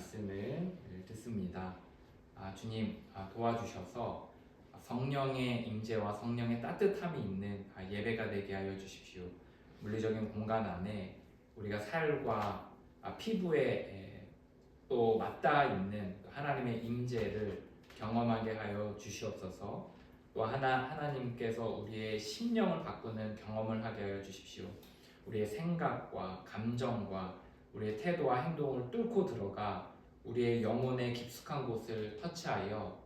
말씀을 듣습니다. 주님 도와주셔서 성령의 임재와 성령의 따뜻함이 있는 예배가 되게 하여 주십시오. 물리적인 공간 안에 우리가 살과 피부에 또 맞닿아 있는 하나님의 임재를 경험하게 하여 주시옵소서. 또 하나님께서 우리의 심령을 바꾸는 경험을 하게 하여 주십시오. 우리의 생각과 감정과 우리의 태도와 행동을 뚫고 들어가 우리의 영혼의 깊숙한 곳을 터치하여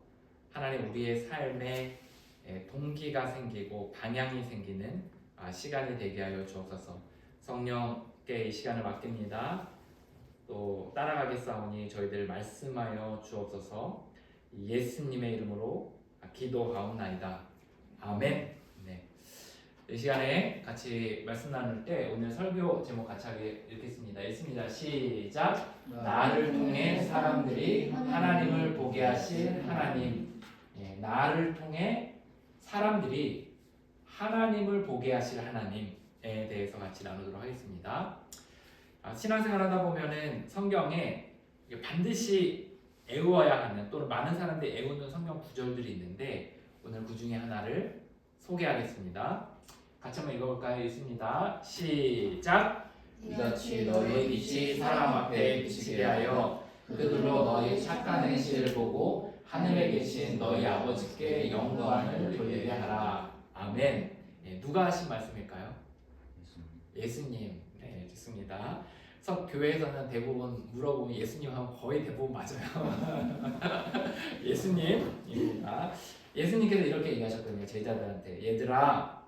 하나님 우리의 삶에 동기가 생기고 방향이 생기는 시간이 되게 하여 주옵소서. 성령께 이 시간을 맡깁니다. 또 따라가겠사오니 저희들 말씀하여 주옵소서. 예수님의 이름으로 기도하옵나이다. 아멘. 네. 이 시간에 같이 말씀 나눌 때 오늘 설교 제목 같이 읽겠습니다. 읽습니다. 시작. 나를 통해 사람들이 하나님을 보게 하실 하나님. 나를 통해 사람들이 하나님을 보게 하실 하나님에 대해서 같이 나누도록 하겠습니다. 신앙생활 하다 보면은 성경에 반드시 애워야 하는 또는 많은 사람들이 애우는 성경 구절들이 있는데 오늘 그 중에 하나를 소개하겠습니다. 같이 한번 읽어볼까요? 읽습니다. 시작. 이같이 너희의 빛이 사람 앞에 비치게 하여 그들로 너희 착한 행실을 보고 하늘에 계신 너희 아버지께 영광을 돌리게 하라. 아멘. 누가 하신 말씀일까요? 예수님. 네, 좋습니다. 교회에서는 대부분 물어보면 예수님 하면 거의 대부분 맞아요. 예수님입니다. 예수님께서 이렇게 얘기하셨거든요. 제자들한테. 얘들아,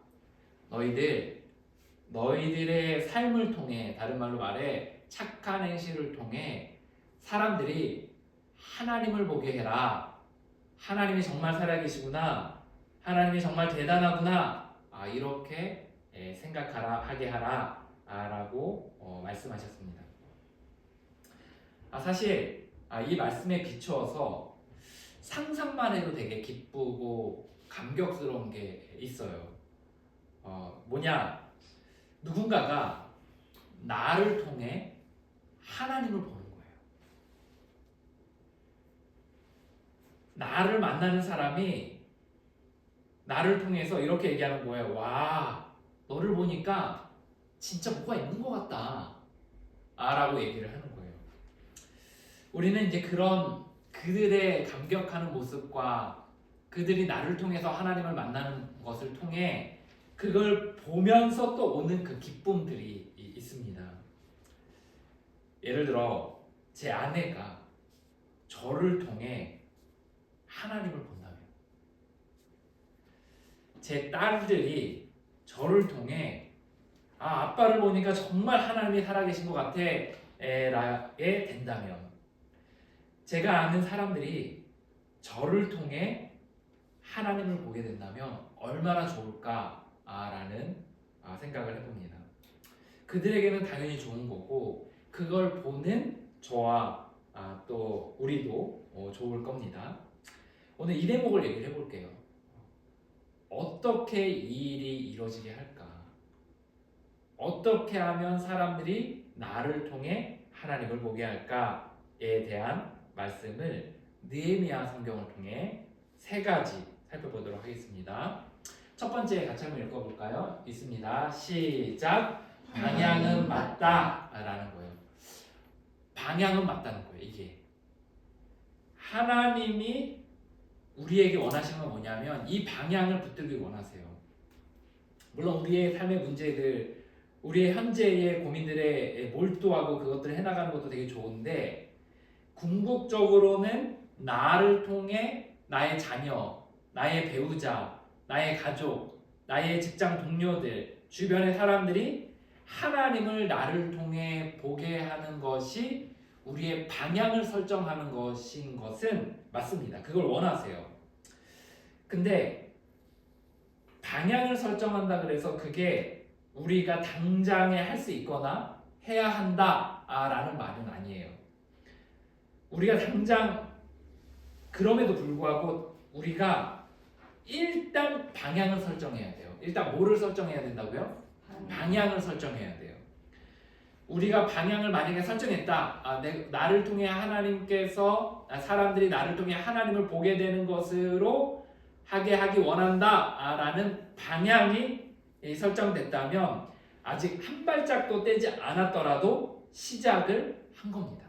너희들의 삶을 통해, 다른 말로 말해 착한 행실을 통해 사람들이 하나님을 보게 해라. 하나님이 정말 살아계시구나. 하나님이 정말 대단하구나. 이렇게 생각하게 하라. 라고 말씀하셨습니다. 사실 이 말씀에 비추어서 상상만 해도 되게 기쁘고 감격스러운 게 있어요. 뭐냐? 누군가가 나를 통해 하나님을 보는 거예요. 나를 만나는 사람이 나를 통해서 이렇게 얘기하는 거예요. 와, 너를 보니까 진짜 뭐가 있는 것 같다. 라고 얘기를 하는 거예요. 우리는 이제 그들의 감격하는 모습과 그들이 나를 통해서 하나님을 만나는 것을 통해 그걸 보면서 또 오는 그 기쁨들이 있습니다. 예를 들어 제 아내가 저를 통해 하나님을 본다면, 제 딸들이 저를 통해 아빠를 보니까 정말 하나님이 살아계신 것 같아 라게 된다면, 제가 아는 사람들이 저를 통해 하나님을 보게 된다면 얼마나 좋을까라는 생각을 해봅니다. 그들에게는 당연히 좋은 거고 그걸 보는 저와 또 우리도 좋을 겁니다. 오늘 이 대목을 얘기를 해볼게요. 어떻게 이 일이 이루어지게 할까? 어떻게 하면 사람들이 나를 통해 하나님을 보게 할까에 대한 말씀을 느헤미야 성경을 통해 3가지 살펴보도록 하겠습니다. 첫 번째 같이 한번 읽어볼까요? 있습니다. 시작. 방향은 맞다 라는 거예요. 방향은 맞다는 거예요. 이게 하나님이 우리에게 원하시는 건 뭐냐면 이 방향을 붙들길 원하세요. 물론 우리의 삶의 문제들, 우리의 현재의 고민들에 몰두하고 그것들을 해나가는 것도 되게 좋은데, 궁극적으로는 나를 통해 나의 자녀, 나의 배우자, 나의 가족, 나의 직장 동료들, 주변의 사람들이 하나님을 나를 통해 보게 하는 것이 우리의 방향을 설정하는 것은 맞습니다. 그걸 원하세요. 근데 방향을 설정한다 그래서 그게 우리가 당장에 할 수 있거나 해야 한다라는 말은 아니에요. 우리가 당장 그럼에도 불구하고 우리가 일단 방향을 설정해야 돼요. 일단 뭐를 설정해야 된다고요? 방향을 설정해야 돼요. 우리가 방향을 만약에 설정했다. 나를 통해 하나님께서 사람들이 나를 통해 하나님을 보게 되는 것으로 하기 원한다. 라는 방향이 설정됐다면 아직 한 발짝도 떼지 않았더라도 시작을 한 겁니다.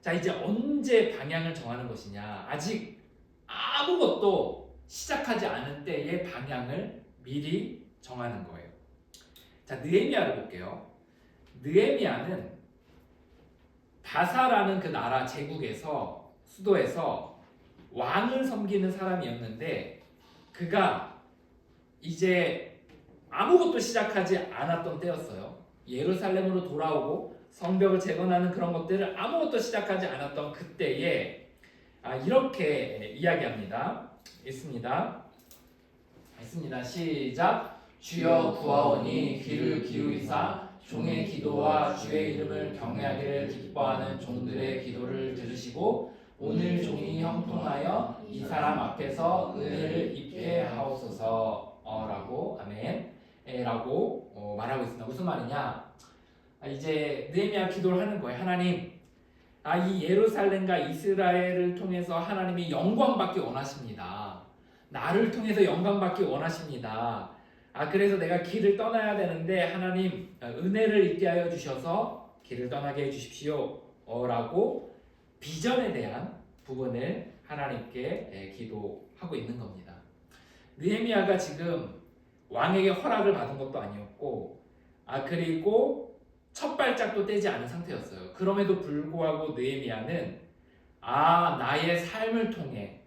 자, 이제 언제 방향을 정하는 것이냐? 아직 아무것도 시작하지 않은 때의 방향을 미리 정하는 거예요. 자, 느헤미야를 볼게요. 느헤미야는 바사라는 그 나라 제국에서 수도에서 왕을 섬기는 사람이었는데 그가 이제 아무것도 시작하지 않았던 때였어요. 예루살렘으로 돌아오고 성벽을 재건하는 그런 것들을 아무것도 시작하지 않았던 그때에 이렇게 이야기합니다. 있습니다. 시작. 주여 구하오니 귀를 기울이사 종의 기도와 주의 이름을 경외하기를 기뻐하는 종들의 기도를 들으시고 오늘 종이 형통하여 이 사람 앞에서 은혜를 입게 하옵소서. 라고 아멘. 라고 말하고 있습니다. 무슨 말이냐? 이제 느헤미야 기도를 하는 거예요. 하나님, 이 예루살렘과 이스라엘을 통해서 하나님이 영광받기 원하십니다. 나를 통해서 영광받기 원하십니다. 그래서 내가 길을 떠나야 되는데 하나님 은혜를 있게 하여 주셔서 길을 떠나게 해주십시오. 라고 비전에 대한 부분을 하나님께 기도하고 있는 겁니다. 느헤미야가 지금 왕에게 허락을 받은 것도 아니었고 그리고 첫 발짝도 떼지 않은 상태였어요. 그럼에도 불구하고 느헤미야는 나의 삶을 통해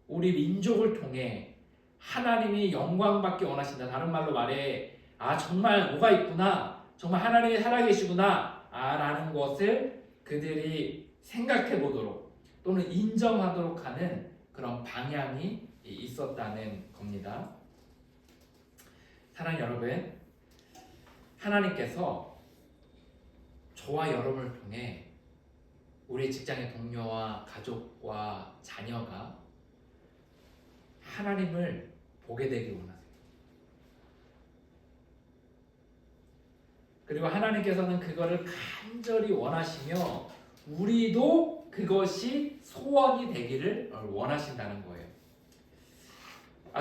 우리 민족을 통해 하나님이 영광받기 원하신다. 다른 말로 말해 정말 뭐가 있구나. 정말 하나님이 살아계시구나. 라는 것을 그들이 생각해 보도록 또는 인정하도록 하는 그런 방향이 있었다는 겁니다. 사랑하는 여러분, 하나님께서 저와 여러분을 통해 우리 직장의 동료와 가족과 자녀가 하나님을 보게 되길 원하세요. 그리고 하나님께서는 그거를 간절히 원하시며 우리도 그것이 소원이 되기를 원하신다는 거예요.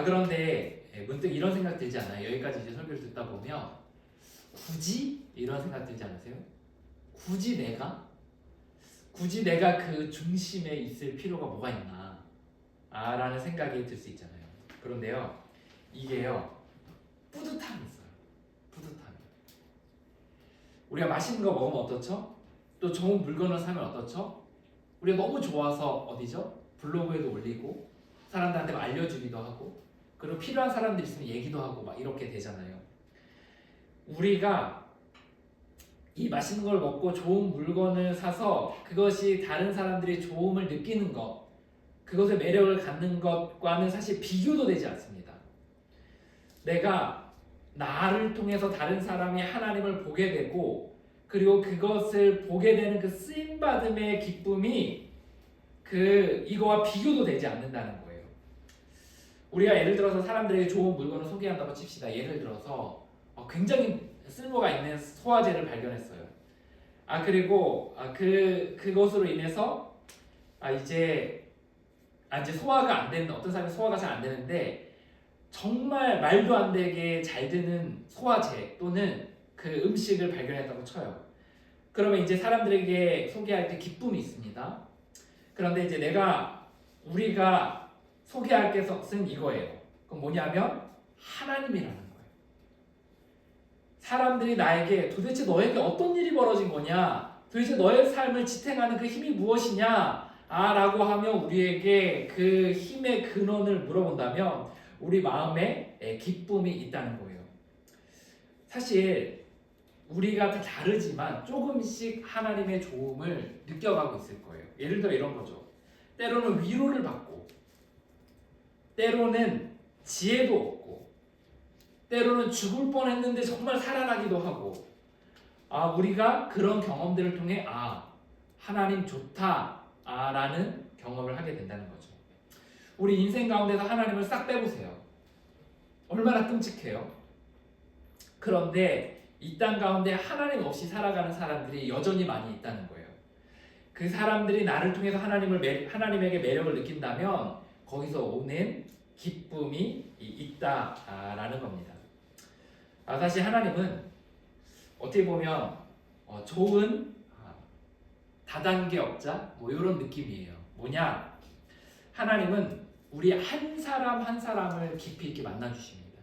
그런데 문득 이런 생각 들지 않아요? 여기까지 이제 설교를 듣다 보면 굳이 이런 생각 들지 않으세요? 굳이 내가 그 중심에 있을 필요가 뭐가 있나? 라는 생각이 들 수 있잖아요. 그런데요, 이게요, 뿌듯함이 있어요. 뿌듯함이. 우리가 맛있는 거 먹으면 어떻죠? 또 좋은 물건을 사면 어떻죠? 우리가 너무 좋아서 어디죠? 블로그에도 올리고 사람들한테 알려주기도 하고 그리고 필요한 사람들 있으면 얘기도 하고 막 이렇게 되잖아요. 우리가 이 맛있는 걸 먹고 좋은 물건을 사서 그것이 다른 사람들이 좋음을 느끼는 것, 그것의 매력을 갖는 것과는 사실 비교도 되지 않습니다. 내가 나를 통해서 다른 사람이 하나님을 보게 되고 그리고 그것을 보게 되는 그 쓰임받음의 기쁨이 이거와 비교도 되지 않는다는 거예요. 우리가 예를 들어서 사람들에게 좋은 물건을 소개한다고 칩시다. 예를 들어서 굉장히 쓸모가 있는 소화제를 발견했어요. 그리고 그것으로 인해서 이제 소화가 안 되는, 어떤 사람이 소화가 잘 안 되는데 정말 말도 안 되게 잘 되는 소화제 또는 그 음식을 발견했다고 쳐요. 그러면 이제 사람들에게 소개할 때 기쁨이 있습니다. 그런데 이제 우리가 소개할 것은 이거예요. 그건 뭐냐면 하나님이라는 거예요. 사람들이 나에게 도대체 너에게 어떤 일이 벌어진 거냐? 도대체 너의 삶을 지탱하는 그 힘이 무엇이냐? 라고 하면 우리에게 그 힘의 근원을 물어본다면 우리 마음에 기쁨이 있다는 거예요. 사실 우리가 다 다르지만 조금씩 하나님의 좋음을 느껴가고 있을 거예요. 예를 들어 이런 거죠. 때로는 위로를 받고 때로는 지혜도 얻고 때로는 죽을 뻔했는데 정말 살아나기도 하고 우리가 그런 경험들을 통해 하나님 좋다 라는 경험을 하게 된다는 거죠. 우리 인생 가운데서 하나님을 싹 빼보세요. 얼마나 끔찍해요. 그런데 이 땅 가운데 하나님 없이 살아가는 사람들이 여전히 많이 있다는 거예요. 그 사람들이 나를 통해서 하나님에게 매력을 느낀다면 거기서 오는 기쁨이 있다라는 겁니다. 사실 하나님은 어떻게 보면 좋은 다단계업자 뭐 이런 느낌이에요. 뭐냐? 하나님은 우리 한 사람 한 사람을 깊이 있게 만나 주십니다.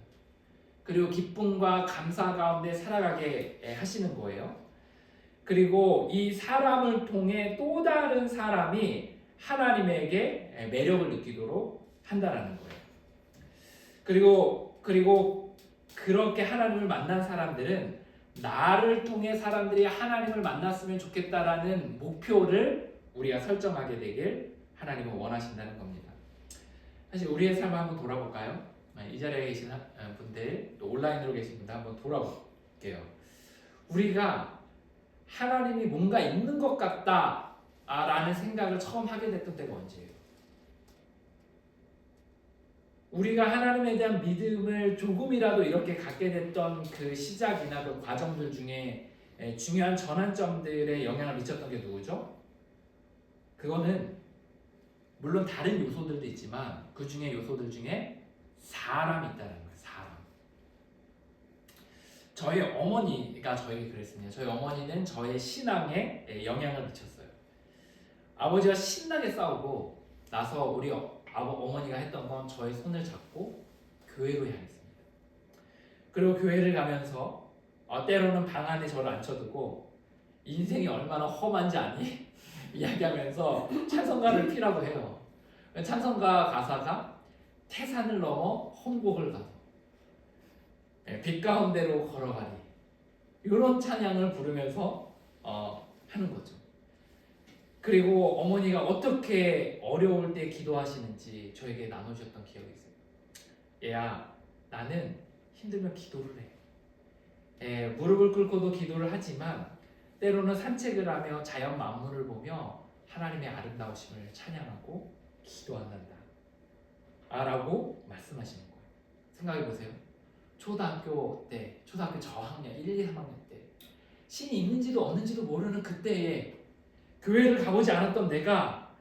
그리고 기쁨과 감사 가운데 살아가게 하시는 거예요. 그리고 이 사람을 통해 또 다른 사람이 하나님에게 매력을 느끼도록 한다라는 거예요. 그리고 그렇게 하나님을 만난 사람들은 나를 통해 사람들이 하나님을 만났으면 좋겠다라는 목표를 우리가 설정하게 되길 하나님은 원하신다는 겁니다. 사실 우리의 삶을 한번 돌아볼까요? 이 자리에 계신 분들, 또 온라인으로 계신 분들 한번 돌아볼게요. 우리가 하나님이 뭔가 있는 것 같다라는 생각을 처음 하게 됐던 때가 언제예요? 우리가 하나님에 대한 믿음을 조금이라도 이렇게 갖게 됐던 그 시작이나 그 과정들 중에 중요한 전환점들에 영향을 미쳤던 게 누구죠? 그거는 물론 다른 요소들도 있지만 그 중에 요소들 중에 사람이 있다는 거예요. 사람. 저희 어머니가 저에게 그랬습니다. 저희 어머니는 저의 신앙에 영향을 미쳤어요. 아버지와 신나게 싸우고 나서 우리 어머니가 했던 건 저의 손을 잡고 교회로 향했습니다. 그리고 교회를 가면서 때로는 방 안에 저를 앉혀두고 인생이 얼마나 험한지 아니? 이야기하면서 찬송가를 피라고 해요. 찬송가 가사가 태산을 넘어 험곡을 가도 빛 가운데로 걸어가리, 이런 찬양을 부르면서 하는 거죠. 그리고 어머니가 어떻게 어려울 때 기도하시는지 저에게 나눠주셨던 기억이 있어요. 얘야, 나는 힘들면 기도를 해. 무릎을 꿇고도 기도를 하지만 때로는 산책을 하며 자연 만물을 보며 하나님의 아름다우심을 찬양하고 기도한단다 라고 말씀하시는 거예요. 생각해보세요. 초등학교 저학년 1, 2, 3학년 때 신이 있는지도 없는지도 모르는 그때에 교회를 가보지 않았던 내가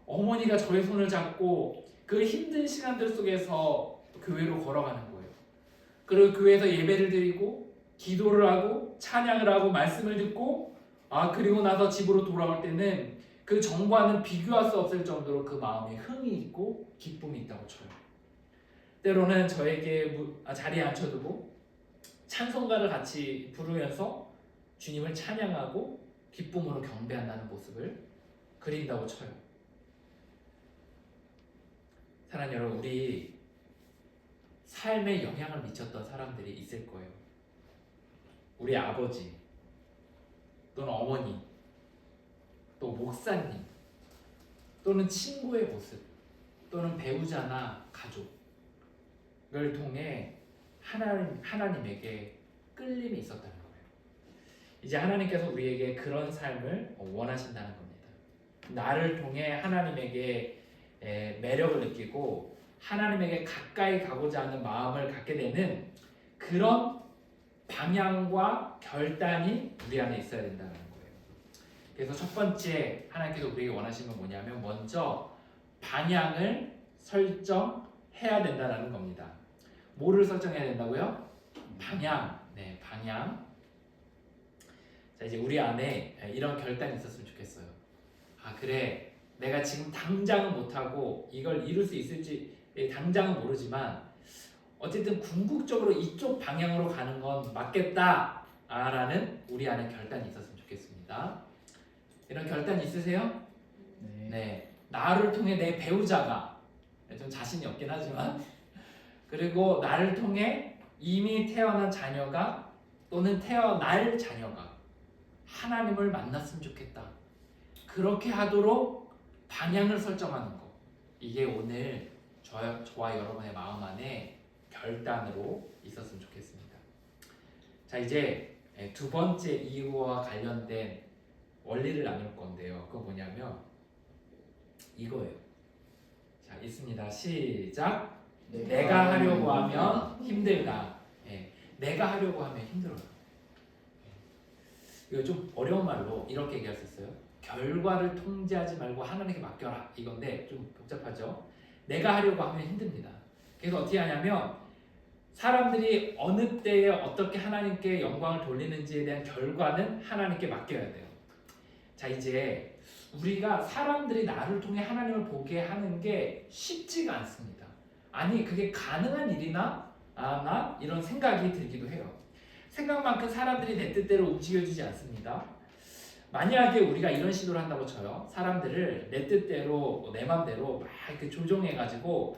어머니가 저의 손을 잡고 그 힘든 시간들 속에서 교회로 걸어가는 거예요. 그리고 교회에서 예배를 드리고 기도를 하고 찬양을 하고 말씀을 듣고 그리고 나서 집으로 돌아올 때는 그 전과는 비교할 수 없을 정도로 그 마음에 흥이 있고 기쁨이 있다고 쳐요. 때로는 저에게 자리에 앉혀두고 찬송가를 같이 부르면서 주님을 찬양하고 기쁨으로 경배한다는 모습을 그린다고 쳐요. 사랑하는 여러분, 우리 삶에 영향을 미쳤던 사람들이 있을 거예요. 우리 아버지 또는 어머니, 또 목사님, 또는 친구의 모습, 또는 배우자나 가족을 통해 하나님에게 끌림이 있었다는 거예요. 이제 하나님께서 우리에게 그런 삶을 원하신다는 겁니다. 나를 통해 하나님에게 매력을 느끼고 하나님에게 가까이 가고자 하는 마음을 갖게 되는 그런 방향과 결단이 우리 안에 있어야 된다는 거예요. 그래서 첫 번째 하나님께서 우리에게 원하시는 건 뭐냐면 먼저 방향을 설정해야 된다는 겁니다. 뭐를 설정해야 된다고요? 방향. 네, 방향. 자, 이제 우리 안에 이런 결단이 있었으면 좋겠어요. 그래, 내가 지금 당장은 못하고 이걸 이룰 수 있을지 당장은 모르지만 어쨌든 궁극적으로 이쪽 방향으로 가는 건 맞겠다라는 우리 안에 결단이 있었으면 좋겠습니다. 이런 결단 있으세요? 네. 나를 통해 내 배우자가, 좀 자신이 없긴 하지만, 그리고 나를 통해 이미 태어난 자녀가 또는 태어날 자녀가 하나님을 만났으면 좋겠다. 그렇게 하도록 방향을 설정하는 것. 이게 오늘 저와 여러분의 마음 안에 결단으로 있었으면 좋겠습니다. 자, 이제 두 번째 이유와 관련된 원리를 나눌 건데요. 그거 뭐냐면 이거예요. 자, 있습니다. 시작. 내가 하려고 하면 힘들다. 내가 하려고 하면 힘들어요. 이거 좀 어려운 말로 이렇게 얘기할 수 있어요. 결과를 통제하지 말고 하나님께 맡겨라 이건데 좀 복잡하죠. 내가 하려고 하면 힘듭니다. 그래서 어떻게 하냐면 사람들이 어느 때에 어떻게 하나님께 영광을 돌리는지에 대한 결과는 하나님께 맡겨야 돼요. 자, 이제 우리가 사람들이 나를 통해 하나님을 보게 하는 게 쉽지가 않습니다. 아니 그게 가능한 일이나 나 이런 생각이 들기도 해요. 생각만큼 사람들이 내 뜻대로 움직여주지 않습니다. 만약에 우리가 이런 시도를 한다고 쳐요. 사람들을 내 뜻대로 내 맘대로 막 이렇게 조종해가지고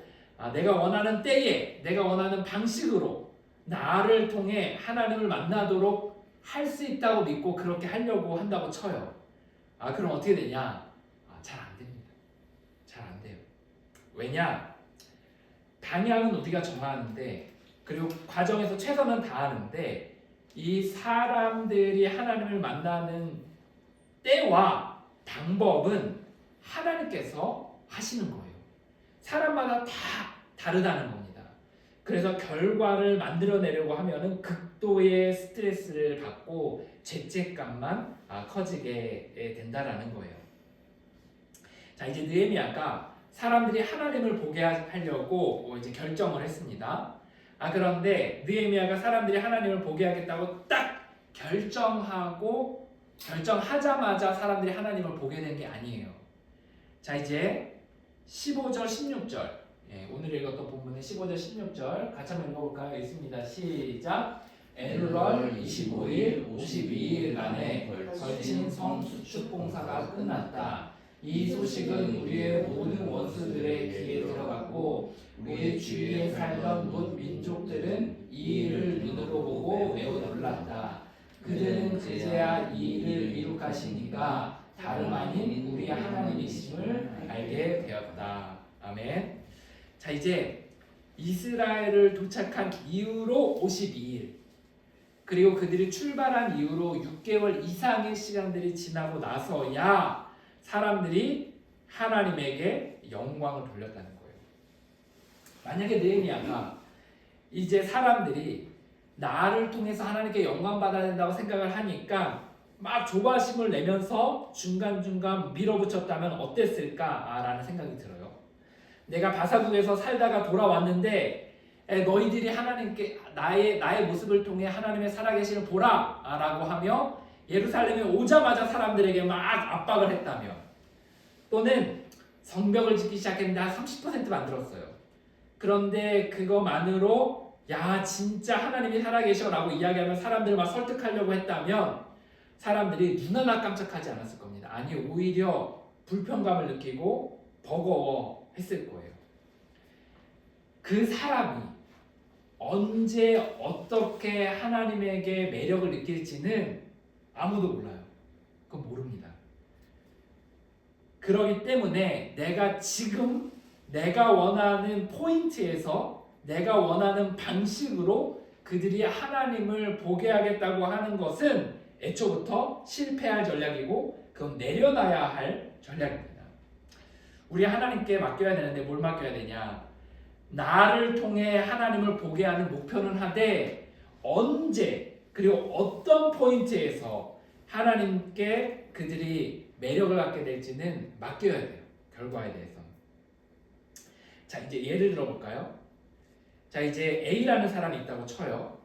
내가 원하는 때에 내가 원하는 방식으로 나를 통해 하나님을 만나도록 할 수 있다고 믿고 그렇게 하려고 한다고 쳐요. 그럼 어떻게 되냐? 잘 안 됩니다. 잘 안 돼요. 왜냐? 방향은 우리가 정하는데 그리고 과정에서 최선은 다하는데 이 사람들이 하나님을 만나는 때와 방법은 하나님께서 하시는 거예요. 사람마다 다 다르다는 겁니다. 그래서 결과를 만들어내려고 하면은 극도의 스트레스를 받고 죄책감만 커지게 된다라는 거예요. 자, 이제 느헤미야가 사람들이 하나님을 보게 하려고 이제 결정을 했습니다. 그런데 느헤미야가 사람들이 하나님을 보게 하겠다고 딱 결정하자마자 사람들이 하나님을 보게 된 게 아니에요. 자, 이제 15절, 16절. 오늘 읽었던 본문의 15절, 16절 같이 한번 읽어볼까요? 있습니다. 시작. 엘룰 25일, 52일간에 걸친 성 수축 공사가 끝났다. 이 소식은 우리의 모든 원수들의 귀에 들어갔고 우리의 주위에 살던 뭇 민족들은 이 일을 눈으로 보고 매우 놀랐다. 그들은 그제야 이 일을 이룩하시니까 다름 아닌 우리 하나님이심을 알게 되었다. 아멘. 자, 이제 이스라엘을 도착한 이후로 52일 그리고 그들이 출발한 이후로 6개월 이상의 시간들이 지나고 나서야 사람들이 하나님에게 영광을 돌렸다는 거예요. 만약에 느헤미야가 이제 사람들이 나를 통해서 하나님께 영광 받아야 된다고 생각을 하니까 막 조바심을 내면서 중간중간 밀어붙였다면 어땠을까라는 생각이 들어요. 내가 바사국에서 살다가 돌아왔는데 너희들이 하나님께 나의 모습을 통해 하나님의 살아계심을 보라라고 하며 예루살렘에 오자마자 사람들에게 막 압박을 했다면 또는 성벽을 짓기 시작했는데 한 30% 만들었어요. 그런데 그거만으로 야 진짜 하나님이 살아계셔라고 이야기하면 사람들을 막 설득하려고 했다면 사람들이 눈 하나 깜짝하지 않았을 겁니다. 아니 오히려 불편감을 느끼고 버거워했을 거예요. 그 사람이 언제 어떻게 하나님에게 매력을 느낄지는 아무도 몰라요. 그건 모릅니다. 그렇기 때문에 내가 지금 내가 원하는 포인트에서 내가 원하는 방식으로 그들이 하나님을 보게 하겠다고 하는 것은 애초부터 실패할 전략이고 그건 내려놔야 할 전략입니다. 우리 하나님께 맡겨야 되는데 뭘 맡겨야 되냐? 나를 통해 하나님을 보게 하는 목표는 하되 언제 그리고 어떤 포인트에서 하나님께 그들이 매력을 갖게 될지는 맡겨야 돼요. 결과에 대해서. 자, 이제 예를 들어볼까요? 자, 이제 A라는 사람이 있다고 쳐요.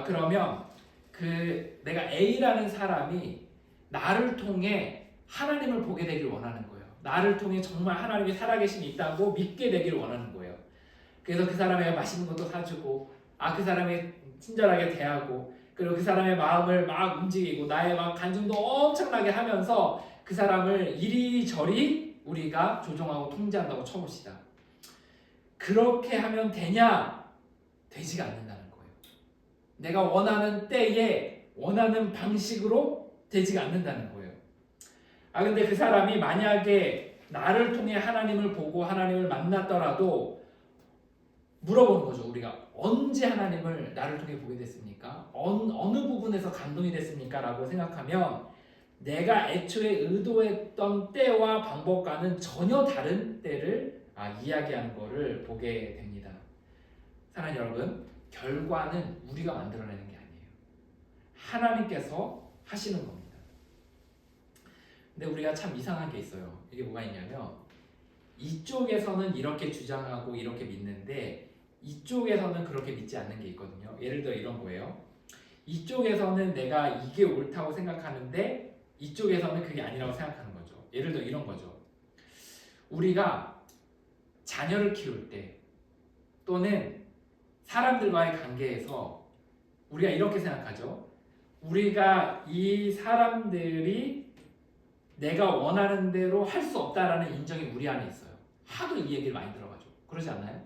그러면 내가 A라는 사람이 나를 통해 하나님을 보게 되길 원하는 거예요. 나를 통해 정말 하나님이 살아계심이 있다고 믿게 되길 원하는 거예요. 그래서 그 사람에게 맛있는 것도 사주고 그 사람에게 친절하게 대하고 그리고 그 사람의 마음을 막 움직이고 나의 막 간증도 엄청나게 하면서 그 사람을 이리저리 우리가 조종하고 통제한다고 쳐봅시다. 그렇게 하면 되냐? 되지가 않는다는 거예요. 내가 원하는 때에 원하는 방식으로 되지가 않는다는 거예요. 근데 그 사람이 만약에 나를 통해 하나님을 보고 하나님을 만났더라도 물어보는 거죠. 우리가 언제 하나님을 나를 통해 보게 됐습니까? 어느 부분에서 감동이 됐습니까? 라고 생각하면 내가 애초에 의도했던 때와 방법과는 전혀 다른 때를 이야기하는 것을 보게 됩니다. 사랑하는 여러분, 결과는 우리가 만들어내는 게 아니에요. 하나님께서 하시는 겁니다. 근데 우리가 참 이상한 게 있어요. 이게 뭐가 있냐면 이쪽에서는 이렇게 주장하고 이렇게 믿는데 이쪽에서는 그렇게 믿지 않는 게 있거든요. 예를 들어 이런 거예요. 이쪽에서는 내가 이게 옳다고 생각하는데 이쪽에서는 그게 아니라고 생각하는 거죠. 예를 들어 이런 거죠. 우리가 자녀를 키울 때 또는 사람들과의 관계에서 우리가 이렇게 생각하죠. 우리가 이 사람들이 내가 원하는 대로 할 수 없다라는 인정이 우리 안에 있어요. 하도 이 얘기를 많이 들어가죠. 그러지 않나요?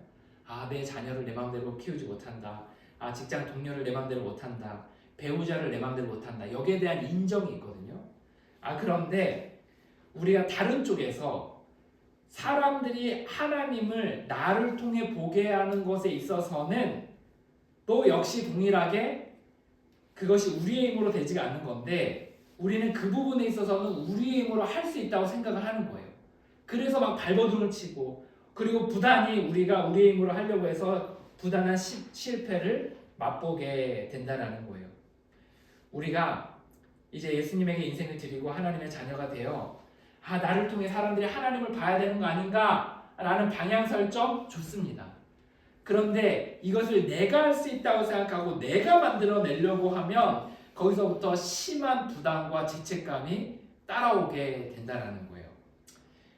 아, 내 자녀를 내 마음대로 키우지 못한다. 아, 직장 동료를 내 마음대로 못한다. 배우자를 내 마음대로 못한다. 여기에 대한 인정이 있거든요. 아, 그런데 우리가 다른 쪽에서 사람들이 하나님을 나를 통해 보게 하는 것에 있어서는 또 역시 동일하게 그것이 우리의 힘으로 되지가 않는 건데 우리는 그 부분에 있어서는 우리의 힘으로 할 수 있다고 생각을 하는 거예요. 그래서 막 발버둥을 치고 그리고 부단히 우리가 우리의 힘으로 하려고 해서 부단한 실패를 맛보게 된다라는 거예요. 우리가 이제 예수님에게 인생을 드리고 하나님의 자녀가 되어 아, 나를 통해 사람들이 하나님을 봐야 되는 거 아닌가 라는 방향 설정 좋습니다. 그런데 이것을 내가 할 수 있다고 생각하고 내가 만들어내려고 하면 거기서부터 심한 부담과 죄책감이 따라오게 된다는 거예요.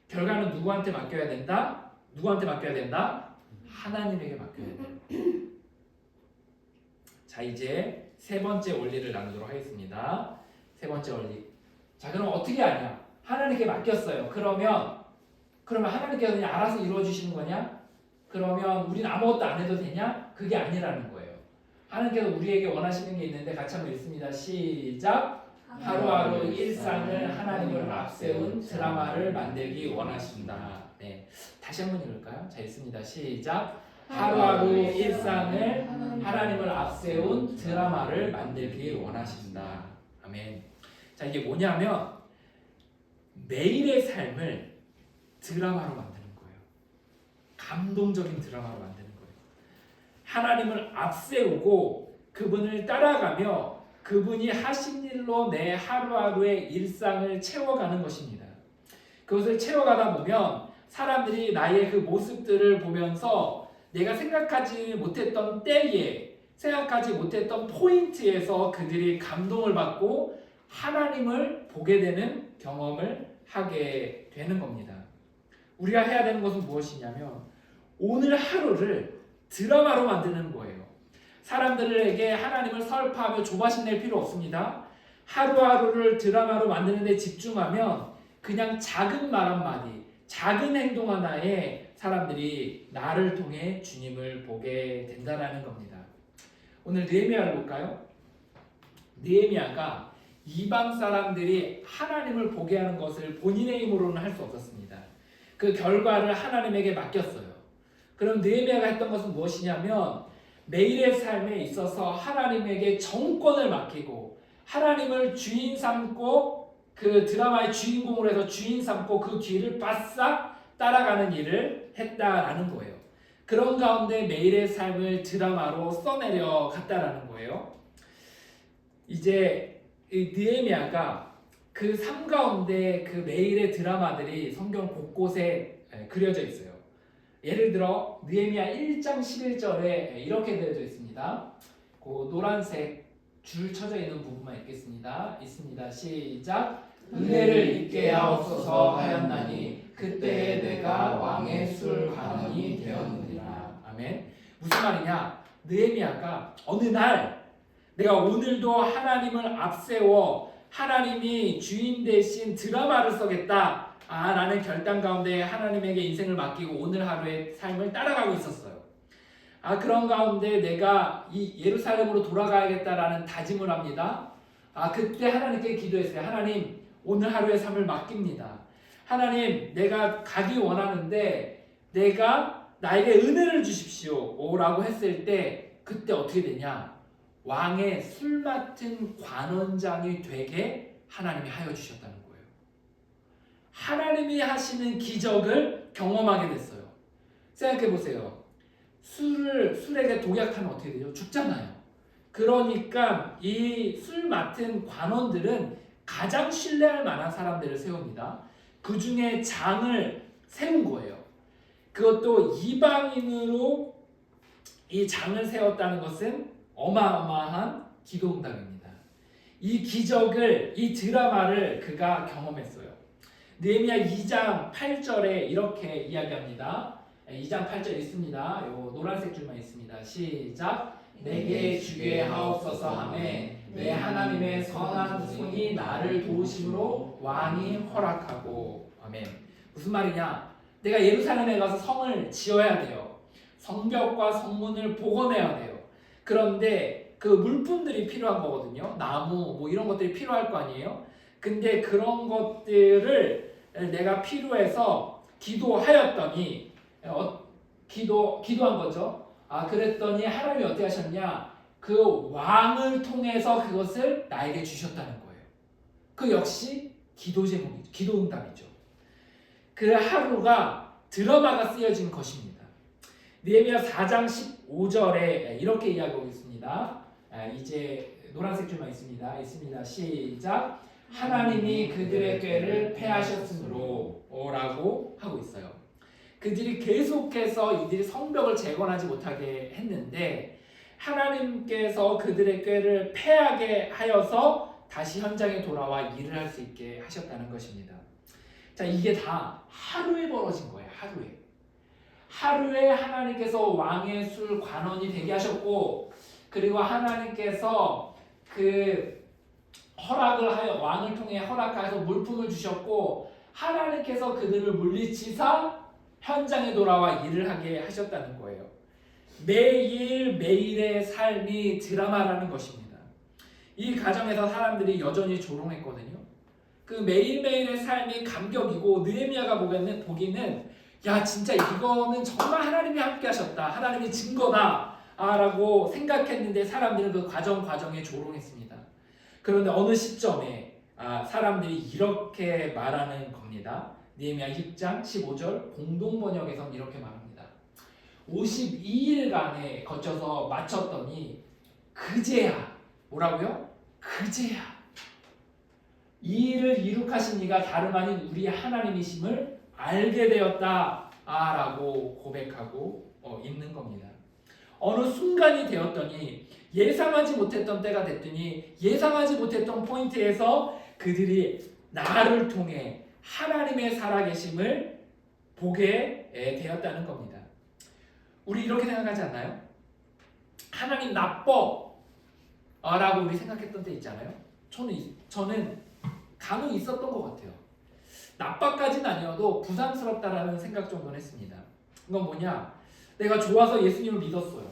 결과는 누구한테 맡겨야 된다? 누구한테 맡겨야 된다? 하나님에게 맡겨야 돼요. 자, 이제 세 번째 원리를 나누도록 하겠습니다. 세 번째 원리. 자, 그럼 어떻게 하냐? 하나님께 맡겼어요. 그러면 하나님께서 그냥 알아서 이루어 주시는 거냐? 그러면 우리는 아무것도 안 해도 되냐? 그게 아니라는 거예요. 하나님께서 우리에게 원하시는 게 있는데 같이 한번 읽습니다. 시작. 하루하루 일상을 하나님을 앞세운 드라마를 만들기 원하신다. 네, 다시 한번 읽을까요? 자, 읽습니다. 시작. 하루하루 일상을 하나님을 앞세운 드라마를 만들기 원하신다. 아멘. 자, 이게 뭐냐면 매일의 삶을 드라마로 만드는 거예요. 감동적인 드라마로 만드는 거예요. 하나님을 앞세우고 그분을 따라가며 그분이 하신 일로 내 하루하루의 일상을 채워가는 것입니다. 그것을 채워가다 보면 사람들이 나의 그 모습들을 보면서 내가 생각하지 못했던 때에 생각하지 못했던 포인트에서 그들이 감동을 받고 하나님을 보게 되는 경험을 하게 되는 겁니다. 우리가 해야 되는 것은 무엇이냐면 오늘 하루를 드라마로 만드는 거예요. 사람들에게 하나님을 설파하며 조바심 낼 필요 없습니다. 하루하루를 드라마로 만드는 데 집중하면 그냥 작은 말 한마디, 작은 행동 하나에 사람들이 나를 통해 주님을 보게 된다는 겁니다. 오늘 느헤미야를 볼까요? 느헤미야가 이방 사람들이 하나님을 보게 하는 것을 본인의 힘으로는 할 수 없었습니다. 그 결과를 하나님에게 맡겼어요. 그럼 느헤미야가 했던 것은 무엇이냐면 매일의 삶에 있어서 하나님에게 정권을 맡기고 하나님을 주인 삼고 그 드라마의 주인공으로 해서 주인 삼고 그 뒤를 바싹 따라가는 일을 했다라는 거예요. 그런 가운데 매일의 삶을 드라마로 써내려 갔다라는 거예요. 이제 이 느헤미야가 그 삶 가운데 그 매일의 드라마들이 성경 곳곳에 그려져 있어요. 예를 들어 느헤미야 1장 11절에 이렇게 되어져 있습니다. 그 노란색 줄 쳐져 있는 부분만 읽겠습니다. 있습니다. 시작. 은혜를 잊게 하옵소서 하였나니 그때에 내가 왕의 술 관원이 되었느니라. 아멘. 무슨 말이냐? 느헤미야가 어느 날 내가 오늘도 하나님을 앞세워 하나님이 주인 대신 드라마를 써겠다 라는 결단 가운데 하나님에게 인생을 맡기고 오늘 하루의 삶을 따라가고 있었어요. 그런 가운데 내가 이 예루살렘으로 돌아가야겠다라는 다짐을 합니다. 그때 하나님께 기도했어요. 하나님, 오늘 하루의 삶을 맡깁니다. 하나님, 내가 가기 원하는데 내가 나에게 은혜를 주십시오 라고 했을 때 그때 어떻게 되냐? 왕의 술 맡은 관원장이 되게 하나님이 하여 주셨다는 거예요. 하나님이 하시는 기적을 경험하게 됐어요. 생각해 보세요. 술에게 독약하면 어떻게 되죠? 죽잖아요. 그러니까 이 술 맡은 관원들은 가장 신뢰할 만한 사람들을 세웁니다. 그 중에 장을 세운 거예요. 그것도 이방인으로 이 장을 세웠다는 것은 어마어마한 기도응답입니다. 이 기적을, 이 드라마를 그가 경험했어요. 느헤미야 2장 8절에 이렇게 이야기합니다. 2장 8절 있습니다. 요 노란색 줄만 있습니다. 시작. 내게 주게 하옵소서 하매 내 하나님의 선한 손이 나를 도우심으로 왕이 허락하고. 아멘. 무슨 말이냐? 내가 예루살렘에 가서 성을 지어야 돼요. 성벽과 성문을 복원해야 돼요. 그런데 그 물품들이 필요한 거거든요. 나무 뭐 이런 것들이 필요할 거 아니에요. 근데 그런 것들을 내가 필요해서 기도하였더니 기도한 거죠. 그랬더니 하나님이 어떻게 하셨냐? 그 왕을 통해서 그것을 나에게 주셨다는 거예요. 그 역시 기도 제목이죠. 기도 응답이죠. 그 하루가 드라마가 쓰여진 것입니다. 느헤미야 4장 15절에 이렇게 이야기하고 있습니다. 이제 노란색 줄만 있습니다. 시작. 하나님이 그들의 꾀를 패하셨으므로 라고 하고 있어요. 그들이 계속해서 이들이 성벽을 재건하지 못하게 했는데 하나님께서 그들의 꾀를 패하게 하여서 다시 현장에 돌아와 일을 할 수 있게 하셨다는 것입니다. 자, 이게 다 하루에 벌어진 거예요. 하루에 하나님께서 왕의 술 관원이 되게 하셨고, 그리고 하나님께서 그 허락을 하여 왕을 통해 허락하여서 물품을 주셨고, 하나님께서 그들을 물리치사 현장에 돌아와 일을 하게 하셨다는 거예요. 매일매일의 삶이 드라마라는 것입니다. 이 가정에서 사람들이 여전히 조롱했거든요. 그 매일매일의 삶이 감격이고, 느헤미야가 보기는 야, 진짜 이거는 정말 하나님이 함께 하셨다, 하나님의 증거다 라고 생각했는데 사람들은 그 과정에 조롱했습니다. 그런데 어느 시점에 사람들이 이렇게 말하는 겁니다. 느헤미야 6장 15절 공동번역에서는 이렇게 말합니다. 52일간에 거쳐서 마쳤더니 그제야, 뭐라고요? 그제야 이 일을 이룩하신 이가 다름 아닌 우리 하나님이심을 알게 되었다 라고 고백하고 있는 겁니다. 어느 순간이 되었더니 예상하지 못했던 때가 됐더니 예상하지 못했던 포인트에서 그들이 나를 통해 하나님의 살아계심을 보게 되었다는 겁니다. 우리 이렇게 생각하지 않나요? 하나님 나빠 라고 우리 생각했던 때 있잖아요. 저는 간혹 있었던 것 같아요. 나빠까지는 아니어도 부담스럽다라는 생각 정도는 했습니다. 이건 뭐냐? 내가 좋아서 예수님을 믿었어요.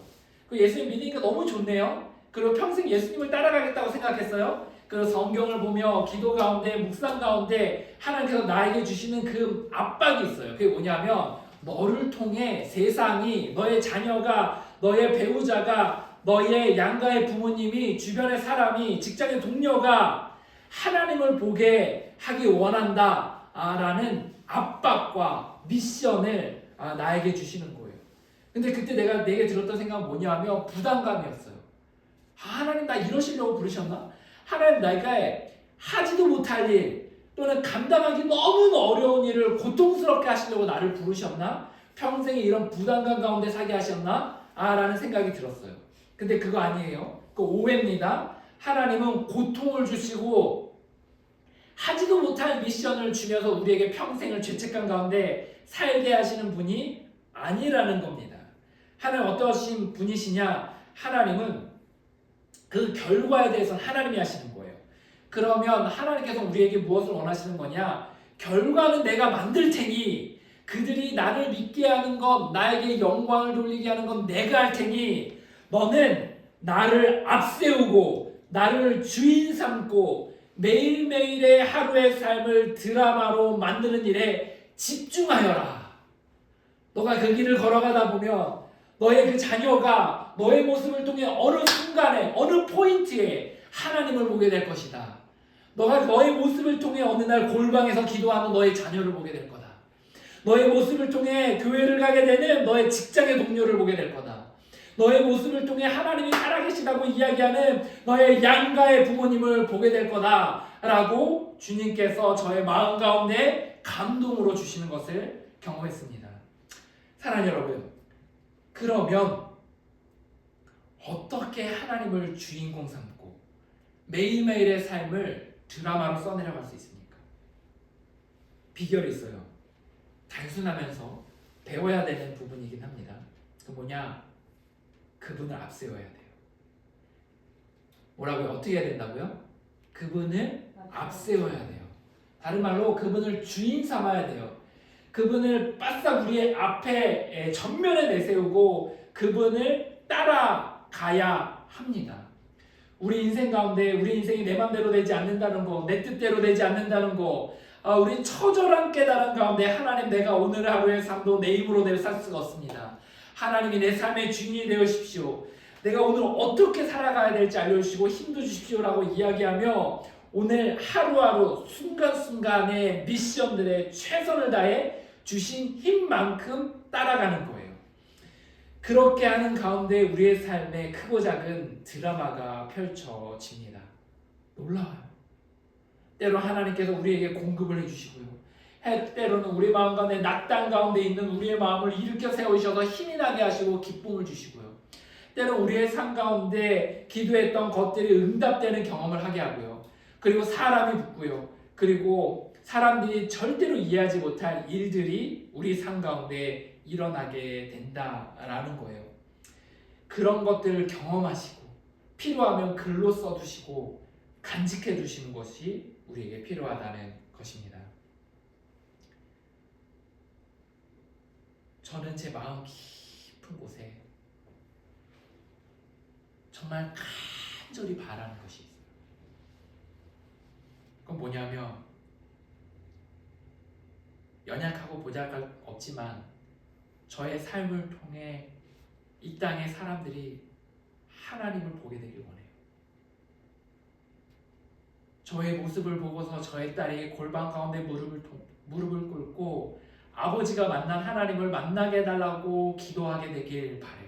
그 예수님 믿으니까 너무 좋네요. 그리고 평생 예수님을 따라가겠다고 생각했어요. 그리고 성경을 보며 기도 가운데 묵상 가운데 하나님께서 나에게 주시는 그 압박이 있어요. 그게 뭐냐면 너를 통해 세상이, 너의 자녀가, 너의 배우자가, 너의 양가의 부모님이, 주변의 사람이, 직장의 동료가 하나님을 보게 하기 원한다 라는 압박과 미션을 나에게 주시는 거예요. 근데 그때 내게 들었던 생각은 뭐냐면 부담감이었어요. 하나님 나 이러시려고 부르셨나? 하나님 내가 하지도 못할 일 또는 감당하기 너무 어려운 일을 고통스럽게 하시려고 나를 부르셨나? 평생에 이런 부담감 가운데 살게 하셨나? 라는 생각이 들었어요. 근데 그거 아니에요. 그 오해입니다. 하나님은 고통을 주시고 하지도 못할 미션을 주면서 우리에게 평생을 죄책감 가운데 살게 하시는 분이 아니라는 겁니다. 하나님 어떠신 분이시냐? 하나님은 그 결과에 대해서는 하나님이 하시는 거예요. 그러면 하나님께서 우리에게 무엇을 원하시는 거냐? 결과는 내가 만들 테니, 그들이 나를 믿게 하는 것, 나에게 영광을 돌리게 하는 건 내가 할 테니 너는 나를 앞세우고 나를 주인 삼고 매일매일의 하루의 삶을 드라마로 만드는 일에 집중하여라. 너가 그 길을 걸어가다 보면 너의 그 자녀가 너의 모습을 통해 어느 순간에 어느 포인트에 하나님을 보게 될 것이다. 너가 너의 모습을 통해 어느 날 골방에서 기도하는 너의 자녀를 보게 될 거다. 너의 모습을 통해 교회를 가게 되는 너의 직장의 동료를 보게 될 거다. 너의 모습을 통해 하나님이 살아계시다고 이야기하는 너의 양가의 부모님을 보게 될 거다 라고 주님께서 저의 마음 가운데 감동으로 주시는 것을 경험했습니다. 사랑하는 여러분, 그러면 어떻게 하나님을 주인공 삼고 매일매일의 삶을 드라마로 써내려갈 수 있습니까? 비결이 있어요. 단순하면서 배워야 되는 부분이긴 합니다. 그 뭐냐? 그분을 앞세워야 돼요. 뭐라고요? 어떻게 해야 된다고요? 그분을 앞세워야 돼요. 다른 말로 그분을 주인 삼아야 돼요. 그분을 바싹 우리의 앞에 전면에 내세우고 그분을 따라가야 합니다. 우리 인생 가운데 우리 인생이 내 맘대로 되지 않는다는 거, 내 뜻대로 되지 않는다는 거, 우리 처절한 깨달음 가운데 하나님, 내가 오늘 하루의 삶도 내 힘으로 살 수가 없습니다. 하나님이 내 삶의 주인이 되어주십시오. 내가 오늘 어떻게 살아가야 될지 알려주시고 힘도 주십시오라고 이야기하며 오늘 하루하루 순간순간의 미션들에 최선을 다해 주신 힘만큼 따라가는 거예요. 그렇게 하는 가운데 우리의 삶에 크고 작은 드라마가 펼쳐집니다. 놀라워요. 때로 하나님께서 우리에게 공급을 해주시고요. 때로는 우리 마음 가운데 낙담 가운데 있는 우리의 마음을 일으켜 세우셔서 힘이 나게 하시고 기쁨을 주시고요. 때로 우리의 삶 가운데 기도했던 것들이 응답되는 경험을 하게 하고요. 그리고 사람이 붙고요. 그리고 사람들이 절대로 이해하지 못할 일들이 우리 삶 가운데 일어나게 된다라는 거예요. 그런 것들을 경험하시고 필요하면 글로 써두시고 간직해 두시는 것이 우리에게 필요하다는 것입니다. 저는 제 마음 깊은 곳에 정말 간절히 바라는 것이 있어요. 그건 뭐냐면 연약하고 보잘것 없지만 저의 삶을 통해 이 땅의 사람들이 하나님을 보게 되길 원해요. 저의 모습을 보고서 저의 딸이 골방 가운데 무릎을 꿇고 아버지가 만난 하나님을 만나게 해달라고 기도하게 되길 바라요.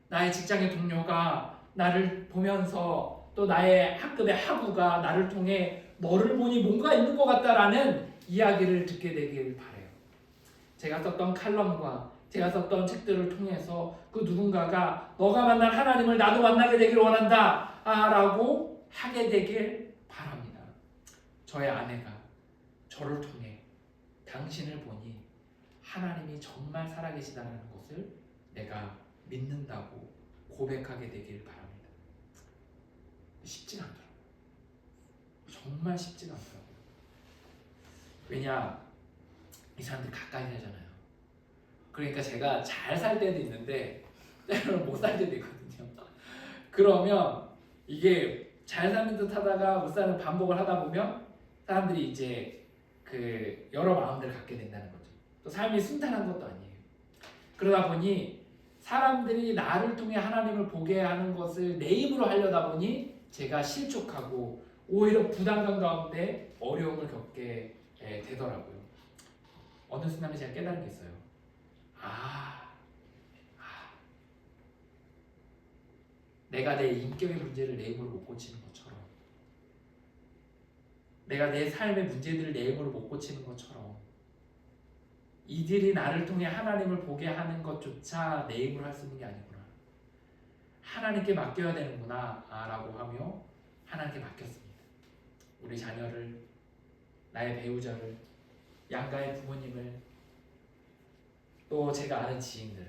나의 직장의 동료가 나를 보면서 또 나의 학급의 학우가 나를 통해 너를 보니 뭔가 있는 것 같다라는 이야기를 듣게 되길 바라요. 제가 썼던 칼럼과 제가 썼던 책들을 통해서 그 누군가가 너가 만난 하나님을 나도 만나게 되길 원한다 라고 하게 되길 바랍니다. 저의 아내가 저를 통해 당신을 보니 하나님이 정말 살아계시다는 것을 내가 믿는다고 고백하게 되길 바랍니다. 쉽지가 않더라고요. 정말 쉽지가 않더라고요. 왜냐, 이 사람들 가까이 살잖아요. 그러니까 제가 잘 살 때도 있는데 때로는 못 살 때도 있거든요. 그러면 이게 잘 사는 듯 하다가 못 사는 반복을 하다 보면 사람들이 이제 그 여러 마음들을 갖게 된다는 거죠. 또 삶이 순탄한 것도 아니에요. 그러다 보니 사람들이 나를 통해 하나님을 보게 하는 것을 내 힘으로 하려다 보니 제가 실족하고 오히려 부담감 가운데 어려움을 겪게 되더라고요. 어느 순간에 제가 깨달은 게 있어요. 내가 내 인격의 문제를 내 힘으로 못 고치는 것처럼, 내가 내 삶의 문제들을 내 힘으로 못 고치는 것처럼 이들이 나를 통해 하나님을 보게 하는 것조차 내 힘으로 할 수 있는 게 아니구나. 하나님께 맡겨야 되는구나 라고 하며 하나님께 맡겼습니다. 우리 자녀를, 나의 배우자를, 양가의 부모님을, 또 제가 아는 지인들.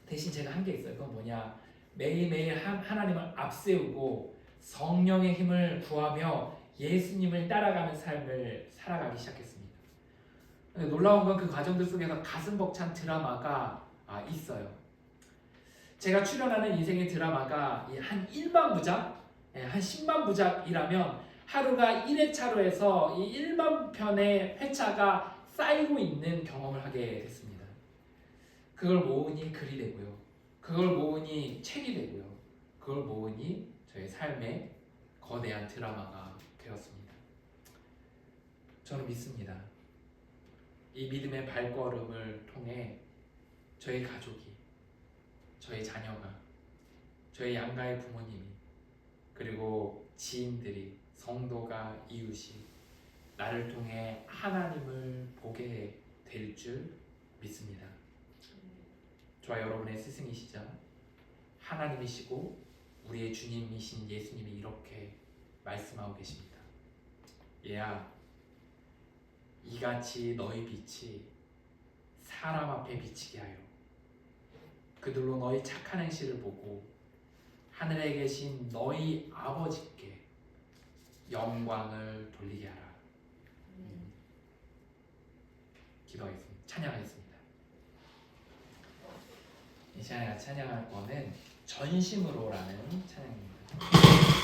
대신 제가 한 게 있어요. 그건 뭐냐, 매일매일 하나님을 앞세우고 성령의 힘을 구하며 예수님을 따라가는 삶을 살아가기 시작했습니다. 놀라운 건 그 과정들 속에서 가슴 벅찬 드라마가 있어요. 제가 출연하는 인생의 드라마가 한 1만 부작, 한 10만 부작이라면 하루가 1회차로 해서 이 1만 편의 회차가 쌓이고 있는 경험을 하게 됐습니다. 그걸 모으니 글이 되고요. 그걸 모으니 책이 되고요. 그걸 모으니 저의 삶의 거대한 드라마가 되었습니다. 저는 믿습니다. 이 믿음의 발걸음을 통해 저희 가족이, 저희 자녀가, 저희 양가의 부모님이, 그리고 지인들이, 성도가 이웃이 나를 통해 하나님을 보게 될 줄 믿습니다. 저와 여러분의 스승이시죠. 하나님이시고 우리의 주님이신 예수님이 이렇게 말씀하고 계십니다. 얘야, 이같이 너희 빛이 사람 앞에 비치게 하여 그들로 너희 착한 행실을 보고 하늘에 계신 너희 아버지께 영광을 돌리게 하라. 기도하겠습니다. 찬양하겠습니다. 이 시간에 찬양할 거는 전심으로라는 찬양입니다.